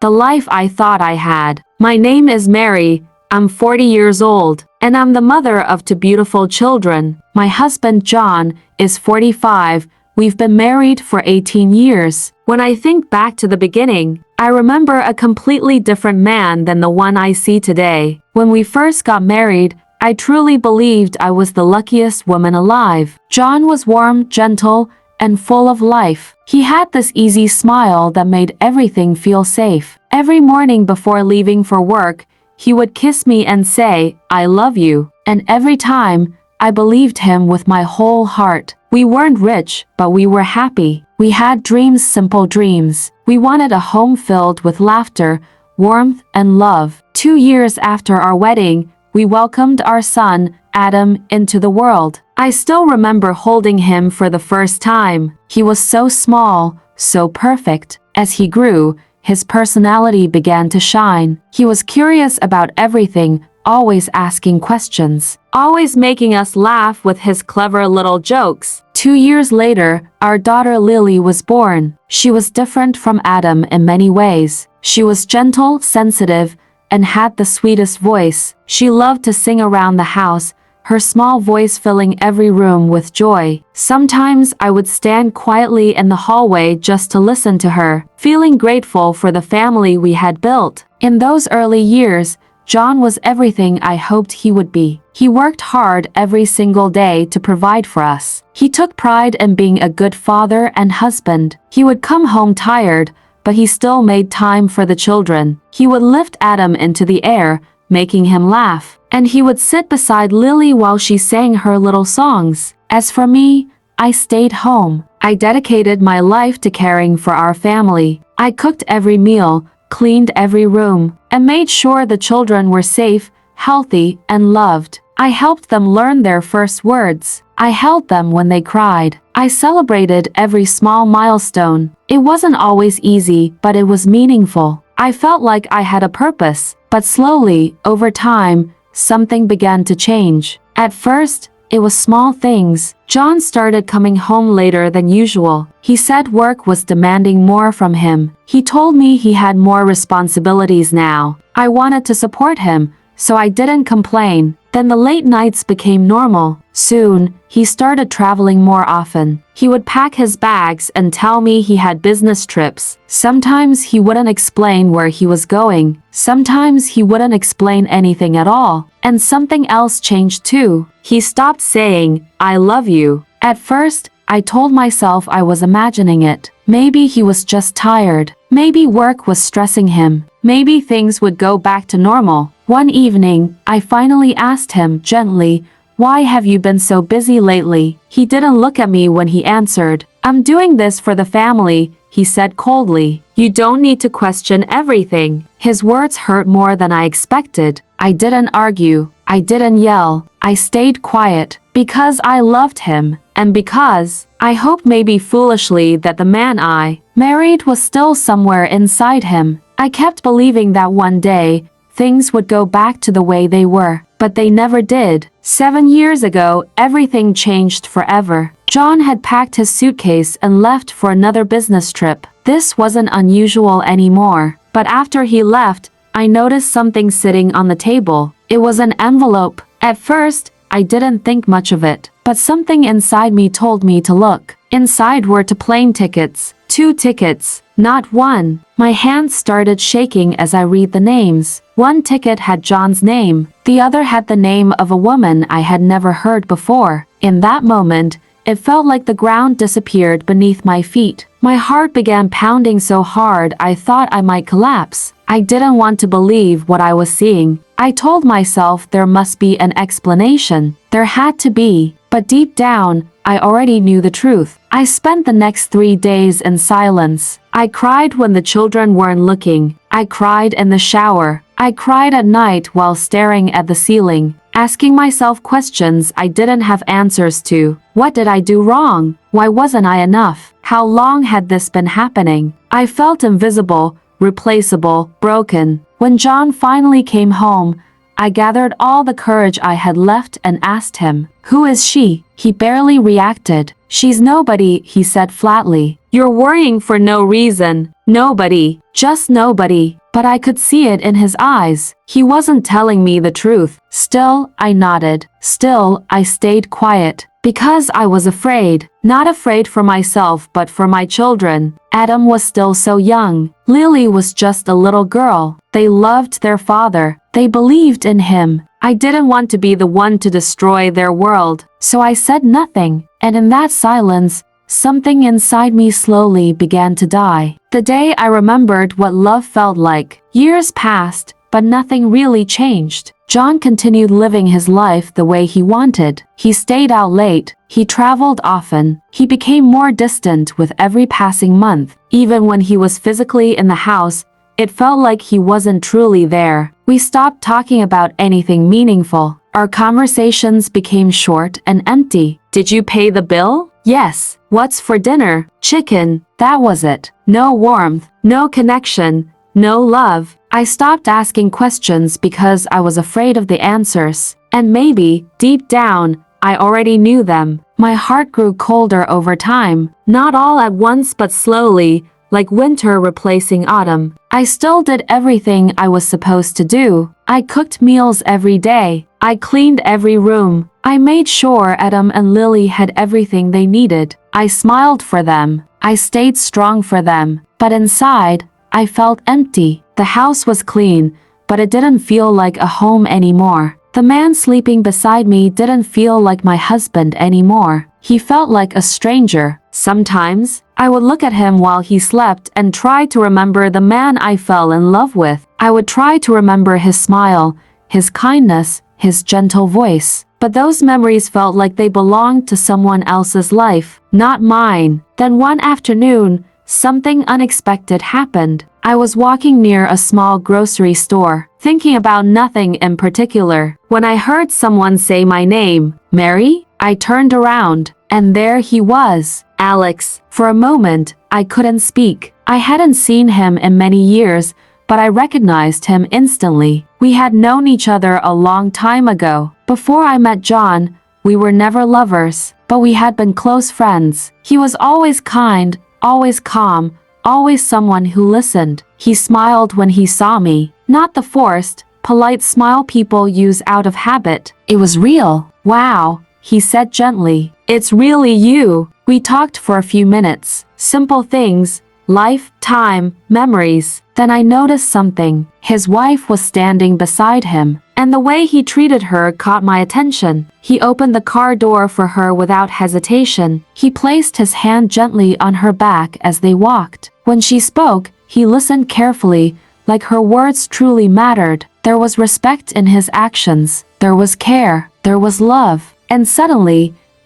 the life I thought I had. My name is Mary, I'm 40 years old, and I'm the mother of two beautiful children. My husband John is 45, we've been married for 18 years. When I think back to the beginning, I remember a completely different man than the one I see today. When we first got married, I truly believed I was the luckiest woman alive. John was warm, gentle, and full of life. He had this easy smile that made everything feel safe. Every morning before leaving for work, he would kiss me and say, "I love you." And every time, I believed him with my whole heart. We weren't rich, but we were happy. We had dreams, simple dreams. We wanted a home filled with laughter, warmth, and love. 2 years after our wedding, we welcomed our son, Adam, into the world. I still remember holding him for the first time. He was so small, so perfect. As he grew, his personality began to shine. He was curious about everything, always asking questions, always making us laugh with his clever little jokes. 2 years later, our daughter Lily was born. She was different from Adam in many ways. She was gentle, sensitive, and had the sweetest voice. She loved to sing around the house, her small voice filling every room with joy. Sometimes I would stand quietly in the hallway just to listen to her, feeling grateful for the family we had built. In those early years, John was everything I hoped he would be. He worked hard every single day to provide for us. He took pride in being a good father and husband. He would come home tired, but he still made time for the children. He would lift Adam into the air, making him laugh. And he would sit beside Lily while she sang her little songs. As for me, I stayed home. I dedicated my life to caring for our family. I cooked every meal, cleaned every room, and made sure the children were safe, healthy, and loved. I helped them learn their first words. I held them when they cried. I celebrated every small milestone. It wasn't always easy, but it was meaningful. I felt like I had a purpose. But slowly, over time, something began to change. At first, it was small things. John started coming home later than usual. He said work was demanding more from him. He told me he had more responsibilities now. I wanted to support him, so I didn't complain. Then the late nights became normal. Soon, he started traveling more often. He would pack his bags and tell me he had business trips. Sometimes he wouldn't explain where he was going. Sometimes he wouldn't explain anything at all. And something else changed too. He stopped saying, "I love you." At first, I told myself I was imagining it. Maybe he was just tired. Maybe work was stressing him. Maybe things would go back to normal. One evening, I finally asked him gently, "Why have you been so busy lately?" He didn't look at me when he answered. "I'm doing this for the family," he said coldly. "You don't need to question everything." His words hurt more than I expected. I didn't argue. I didn't yell. I stayed quiet because I loved him, and because I hoped, maybe foolishly, that the man I married was still somewhere inside him. I kept believing that one day, things would go back to the way they were, but they never did. 7 years ago, everything changed forever. John had packed his suitcase and left for another business trip. This wasn't unusual anymore, but after he left, I noticed something sitting on the table. It was an envelope. At first, I didn't think much of it, but something inside me told me to look. Inside were 2 plane tickets. 2 tickets, not one. My hands started shaking as I read the names. One ticket had John's name. The other had the name of a woman I had never heard before. In that moment, it felt like the ground disappeared beneath my feet. My heart began pounding so hard I thought I might collapse. I didn't want to believe what I was seeing. I told myself there must be an explanation. There had to be. But deep down, I already knew the truth. I spent the next 3 days in silence. I cried when the children weren't looking. I cried in the shower. I cried at night while staring at the ceiling, asking myself questions I didn't have answers to. What did I do wrong? Why wasn't I enough? How long had this been happening? I felt invisible, replaceable, broken. When John finally came home, I gathered all the courage I had left and asked him, "Who is she?" He barely reacted. "She's nobody," he said flatly. "You're worrying for no reason. Nobody. Just nobody." But I could see it in his eyes. He wasn't telling me the truth. Still, I nodded. Still, I stayed quiet. Because I was afraid. Not afraid for myself but for my children. Adam was still so young. Lily was just a little girl. They loved their father. They believed in him. I didn't want to be the one to destroy their world. So I said nothing. And in that silence, something inside me slowly began to die. The day I remembered what love felt like. Years passed, but nothing really changed. John continued living his life the way he wanted. He stayed out late. He traveled often. He became more distant with every passing month. Even when he was physically in the house, it felt like he wasn't truly there. We stopped talking about anything meaningful. Our conversations became short and empty. "Did you pay the bill?" "Yes." "What's for dinner?" "Chicken." That was it. No warmth, no connection, no love. I stopped asking questions because I was afraid of the answers. And maybe, deep down, I already knew them. My heart grew colder over time. Not all at once but slowly, like winter replacing autumn. I still did everything I was supposed to do. I cooked meals every day. I cleaned every room. I made sure Adam and Lily had everything they needed. I smiled for them. I stayed strong for them. But inside, I felt empty. The house was clean, but it didn't feel like a home anymore. The man sleeping beside me didn't feel like my husband anymore. He felt like a stranger. Sometimes, I would look at him while he slept and try to remember the man I fell in love with. I would try to remember his smile, his kindness, his gentle voice. But those memories felt like they belonged to someone else's life, not mine. Then one afternoon, something unexpected happened. I was walking near a small grocery store, thinking about nothing in particular, when I heard someone say my name, "Mary?" I turned around, and there he was, Alex. For a moment, I couldn't speak. I hadn't seen him in many years, but I recognized him instantly. We had known each other a long time ago. Before I met John, we were never lovers, but we had been close friends. He was always kind, always calm, always someone who listened. He smiled when he saw me, not the forced, polite smile people use out of habit. It was real. "Wow," he said gently. "It's really you." We talked for a few minutes. Simple things, life, time, memories. Then I noticed something. His wife was standing beside him, and the way he treated her caught my attention. He opened the car door for her without hesitation. He placed his hand gently on her back as they walked. When she spoke, he listened carefully, like her words truly mattered. There was respect in his actions. There was care. There was love. And suddenly,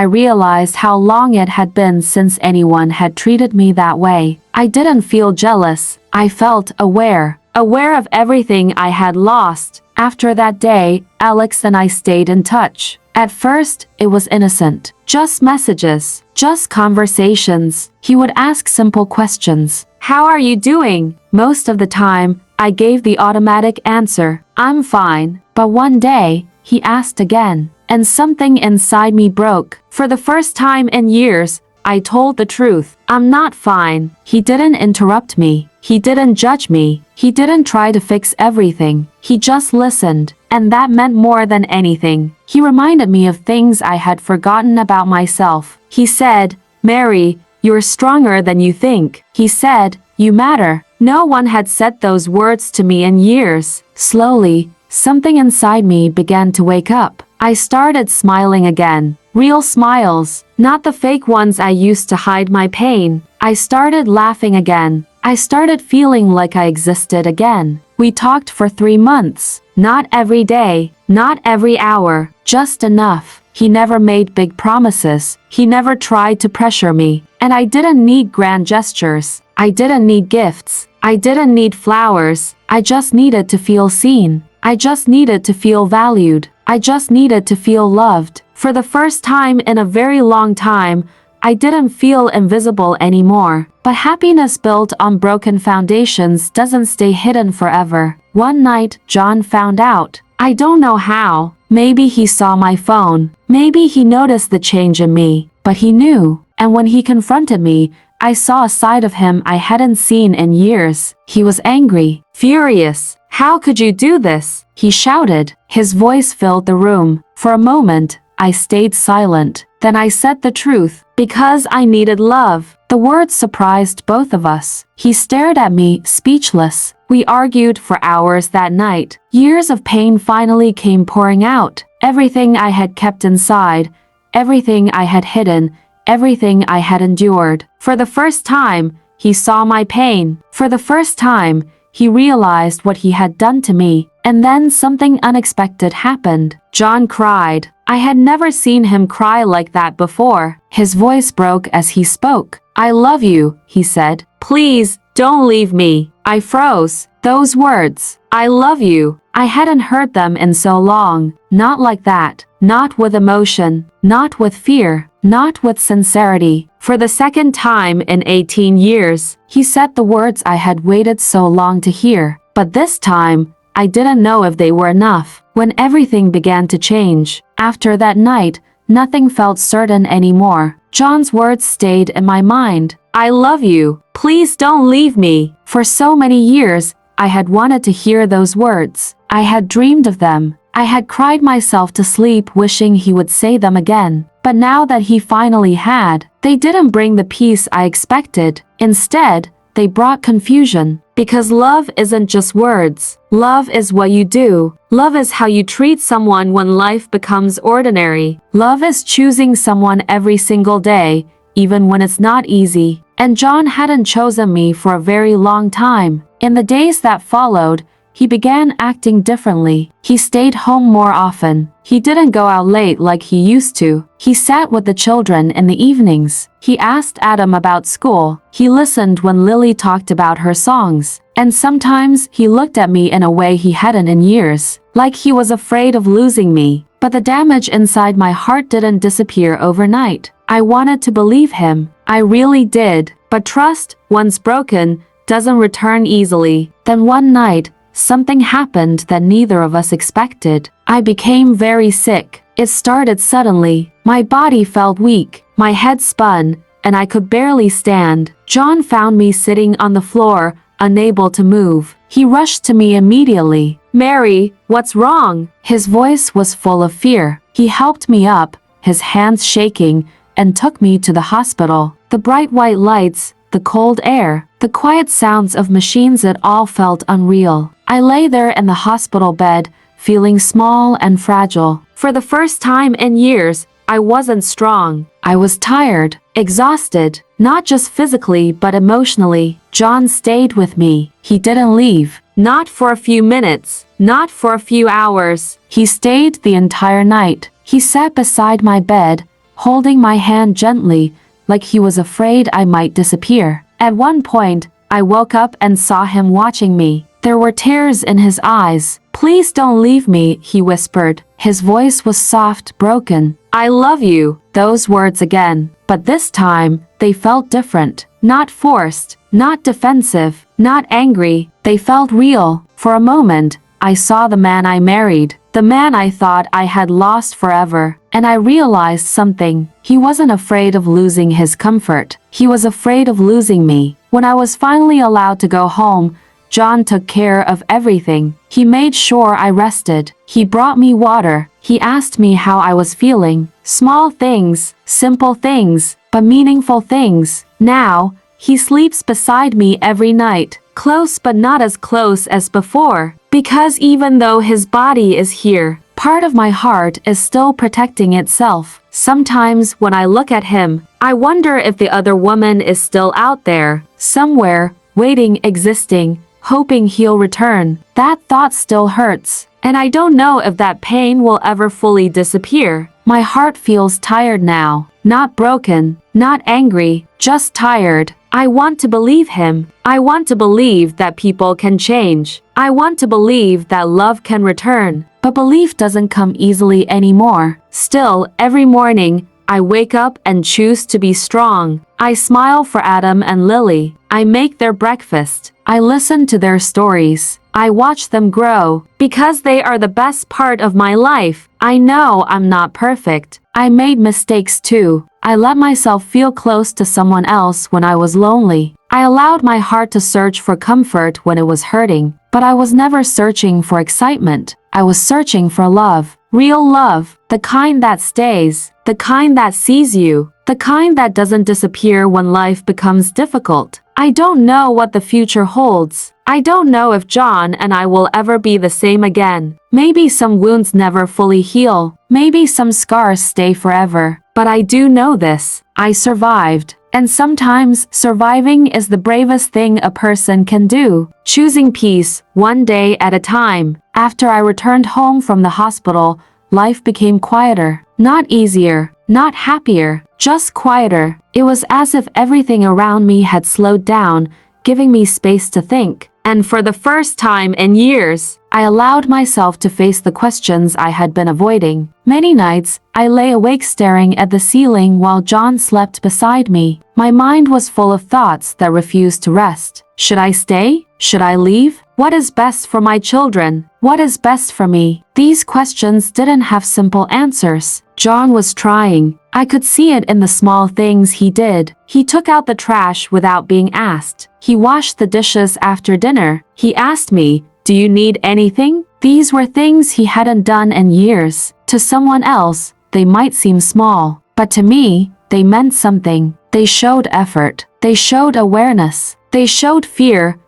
I realized how long it had been since anyone had treated me that way. I didn't feel jealous. I felt aware. Aware of everything I had lost. After that day, Alex and I stayed in touch. At first, it was innocent. Just messages. Just conversations. He would ask simple questions. "How are you doing?" Most of the time, I gave the automatic answer, "I'm fine." But one day, he asked again, and something inside me broke. For the first time in years, I told the truth. "I'm not fine." He didn't interrupt me. He didn't judge me. He didn't try to fix everything. He just listened, and that meant more than anything. He reminded me of things I had forgotten about myself. He said, "Mary, you're stronger than you think." He said, "You matter." No one had said those words to me in years. Slowly, something inside me began to wake up. I started smiling again. Real smiles, not the fake ones I used to hide my pain. I started laughing again. I started feeling like I existed again. We talked for 3 months. Not every day, not every hour, just enough. He never made big promises. He never tried to pressure me. And I didn't need grand gestures. I didn't need gifts. I didn't need flowers. I just needed to feel seen. I just needed to feel valued. I just needed to feel loved. For the first time in a very long time, I didn't feel invisible anymore. But happiness built on broken foundations doesn't stay hidden forever. One night, John found out. I don't know how. Maybe he saw my phone. Maybe he noticed the change in me. But he knew. And when he confronted me, I saw a side of him I hadn't seen in years. He was angry, furious. How could you do this? He shouted. His voice filled the room. For a moment, I stayed silent. Then I said the truth. Because I needed love. The words surprised both of us. He stared at me, speechless. We argued for hours that night. Years of pain finally came pouring out. Everything I had kept inside. Everything I had hidden. Everything I had endured. For the first time, he saw my pain. For the first time, he realized what he had done to me. And then something unexpected happened. John cried. I had never seen him cry like that before. His voice broke as he spoke. I love you, he said. Please, don't leave me. I froze. Those words, I love you. I hadn't heard them in so long. Not like that. Not with emotion. Not with fear. Not with sincerity. For the second time in 18 years, he said the words I had waited so long to hear. But this time, I didn't know if they were enough. When everything began to change, after that night, nothing felt certain anymore. John's words stayed in my mind. I love you. Please don't leave me. For so many years, I had wanted to hear those words. I had dreamed of them. I had cried myself to sleep wishing he would say them again. But now that he finally had, they didn't bring the peace I expected. Instead, they brought confusion. Because love isn't just words. Love is what you do. Love is how you treat someone when life becomes ordinary. Love is choosing someone every single day, even when it's not easy. And John hadn't chosen me for a very long time. In the days that followed, he began acting differently. He stayed home more often. He didn't go out late like he used to. He sat with the children in the evenings. He asked Adam about school. He listened when Lily talked about her songs. And sometimes he looked at me in a way he hadn't in years, like he was afraid of losing me. But the damage inside my heart didn't disappear overnight. I wanted to believe him. I really did. But trust, once broken, doesn't return easily. Then one night, something happened that neither of us expected. I became very sick. It started suddenly. My body felt weak. My head spun, and I could barely stand. John found me sitting on the floor, unable to move. He rushed to me immediately. Mary, what's wrong? His voice was full of fear. He helped me up, his hands shaking, and took me to the hospital. The bright white lights, the cold air, the quiet sounds of machines, it all felt unreal. I lay there in the hospital bed, feeling small and fragile. For the first time in years, I wasn't strong. I was tired, exhausted, not just physically but emotionally. John stayed with me. He didn't leave. Not for a few minutes, not for a few hours. He stayed the entire night. He sat beside my bed, holding my hand gently, like he was afraid I might disappear. At one point, I woke up and saw him watching me. There were tears in his eyes. Please don't leave me, he whispered. His voice was soft, broken. I love you. Those words again. But this time, they felt different. Not forced, not defensive, not angry. They felt real. For a moment, I saw the man I married. The man I thought I had lost forever. And I realized something. He wasn't afraid of losing his comfort. He was afraid of losing me. When I was finally allowed to go home, John took care of everything. He made sure I rested. He brought me water. He asked me how I was feeling. Small things, simple things, but meaningful things. Now, he sleeps beside me every night. Close but not as close as before. Because even though his body is here, part of my heart is still protecting itself. Sometimes when I look at him, I wonder if the other woman is still out there, somewhere, waiting, existing, hoping he'll return. That thought still hurts. And I don't know if that pain will ever fully disappear. My heart feels tired now. Not broken, not angry, just tired. I want to believe him. I want to believe that people can change. I want to believe that love can return. But belief doesn't come easily anymore. Still, every morning, I wake up and choose to be strong. I smile for Adam and Lily. I make their breakfast. I listen to their stories. I watch them grow. Because they are the best part of my life. I know I'm not perfect. I made mistakes too. I let myself feel close to someone else when I was lonely. I allowed my heart to search for comfort when it was hurting. But I was never searching for excitement. I was searching for love. Real love. The kind that stays. The kind that sees you. The kind that doesn't disappear when life becomes difficult. I don't know what the future holds. I don't know if John and I will ever be the same again. Maybe some wounds never fully heal. Maybe some scars stay forever. But I do know this. I survived. And sometimes surviving is the bravest thing a person can do. Choosing peace, one day at a time. After I returned home from the hospital, life became quieter. Not easier, not happier, just quieter. It was as if everything around me had slowed down, giving me space to think. And for the first time in years, I allowed myself to face the questions I had been avoiding. Many nights, I lay awake staring at the ceiling while John slept beside me. My mind was full of thoughts that refused to rest. Should I stay? Should I leave? What is best for my children? What is best for me? These questions didn't have simple answers. John was trying. I could see it in the small things he did. He took out the trash without being asked. He washed the dishes after dinner. He asked me, "Do you need anything?" These were things he hadn't done in years. To someone else, they might seem small. But to me, they meant something. They showed effort. They showed awareness. They showed fear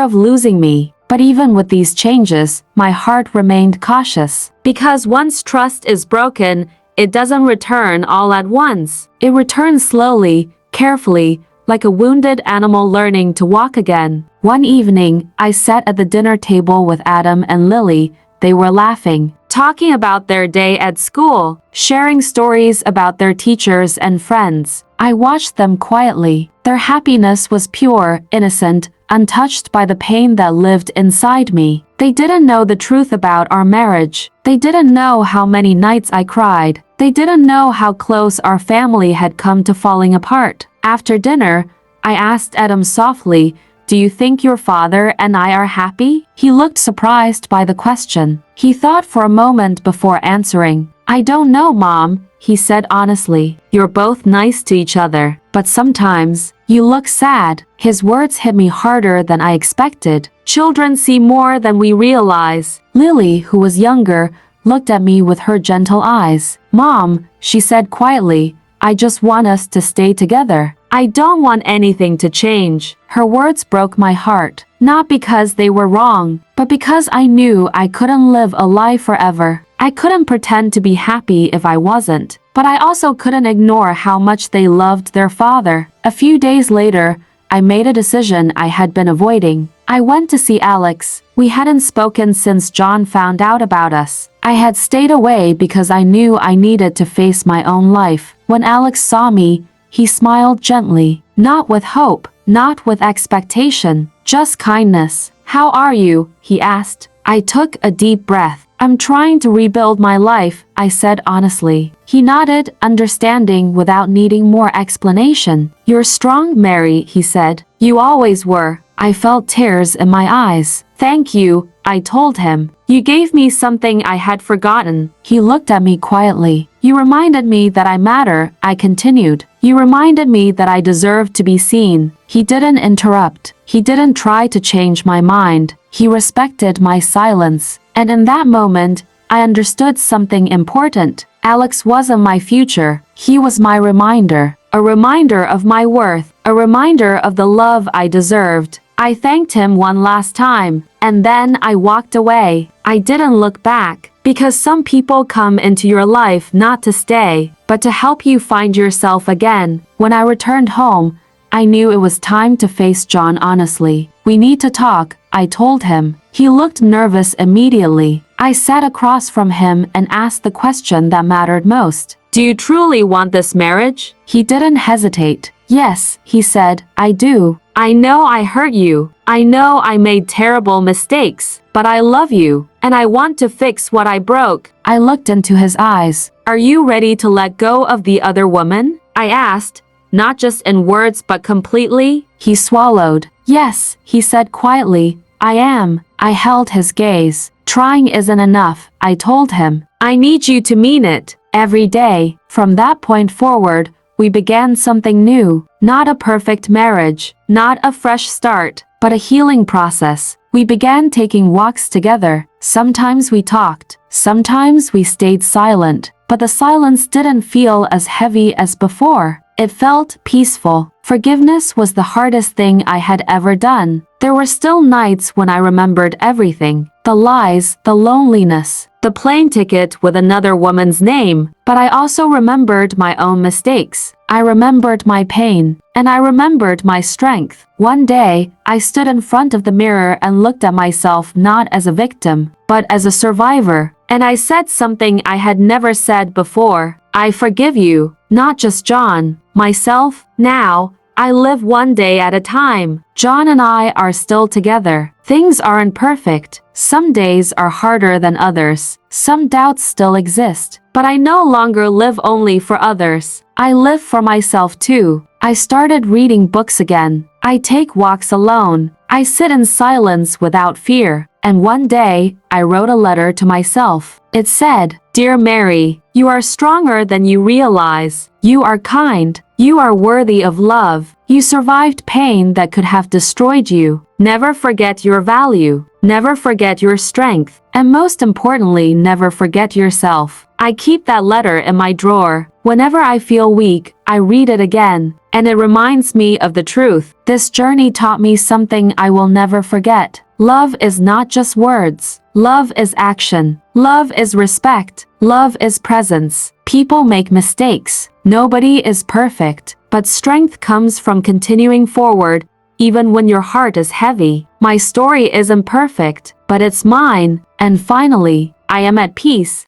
of losing me. But even with these changes, my heart remained cautious. Because once trust is broken, it doesn't return all at once. It returns slowly, carefully, like a wounded animal learning to walk again. One evening, I sat at the dinner table with Adam and Lily. They were laughing, talking about their day at school, sharing stories about their teachers and friends. I watched them quietly. Their happiness was pure, innocent, untouched by the pain that lived inside me. They didn't know the truth about our marriage. They didn't know how many nights I cried. They didn't know how close our family had come to falling apart. After dinner, I asked Adam softly, "Do you think your father and I are happy?" He looked surprised by the question. He thought for a moment before answering. "I don't know, Mom," he said honestly. "You're both nice to each other, but sometimes you look sad." His words hit me harder than I expected. Children see more than we realize. Lily, who was younger, looked at me with her gentle eyes. "Mom," she said quietly, "I just want us to stay together. I don't want anything to change." Her words broke my heart, not because they were wrong, but because I knew I couldn't live a lie forever. I couldn't pretend to be happy if I wasn't, but I also couldn't ignore how much they loved their father. A few days later, I made a decision I had been avoiding. I went to see Alex. We hadn't spoken since John found out about us. I had stayed away because I knew I needed to face my own life. When Alex saw me, he smiled gently, not with hope, not with expectation, just kindness. "How are you?" he asked. I took a deep breath. "I'm trying to rebuild my life," I said honestly. He nodded, understanding without needing more explanation. "You're strong, Mary," he said. "You always were." I felt tears in my eyes. "Thank you," I told him. "You gave me something I had forgotten." He looked at me quietly. "You reminded me that I matter," I continued. "You reminded me that I deserve to be seen." He didn't interrupt. He didn't try to change my mind. He respected my silence. And in that moment, I understood something important. Alex wasn't my future. He was my reminder. A reminder of my worth. A reminder of the love I deserved. I thanked him one last time, and then I walked away. I didn't look back, because some people come into your life not to stay, but to help you find yourself again. When I returned home, I knew it was time to face John honestly. "We need to talk," I told him. He looked nervous immediately. I sat across from him and asked the question that mattered most. "Do you truly want this marriage?" He didn't hesitate. "Yes," he said, "I do. I know I hurt you. I know I made terrible mistakes, but I love you, and I want to fix what I broke." I looked into his eyes. "Are you ready to let go of the other woman?" I asked, not just in words but completely. He swallowed. "Yes," he said quietly, I am. I held his gaze. Trying isn't enough, I told him. I need you to mean it. Every day. From that point forward, we began something new. Not a perfect marriage, not a fresh start, but a healing process. We began taking walks together. Sometimes we talked, sometimes we stayed silent, but the silence didn't feel as heavy as before. It felt peaceful. Forgiveness was the hardest thing I had ever done. There were still nights when I remembered everything. The lies, the loneliness, the plane ticket with another woman's name. But I also remembered my own mistakes. I remembered my pain. And I remembered my strength. One day, I stood in front of the mirror and looked at myself not as a victim, but as a survivor. And I said something I had never said before. I forgive you, not just John, myself. Now, I live one day at a time. John and I are still together. Things aren't perfect. Some days are harder than others. Some doubts still exist. But I no longer live only for others. I live for myself too. I started reading books again. I take walks alone. I sit in silence without fear. And one day, I wrote a letter to myself. It said, "Dear Mary, you are stronger than you realize. You are kind. You are worthy of love. You survived pain that could have destroyed you. Never forget your value. Never forget your strength. And most importantly, never forget yourself." I keep that letter in my drawer. Whenever I feel weak, I read it again. And it reminds me of the truth. This journey taught me something I will never forget. Love is not just words. Love is action. Love is respect. Love is presence. People make mistakes. Nobody is perfect. But strength comes from continuing forward, even when your heart is heavy. My story isn't perfect, but it's mine. And finally, I am at peace.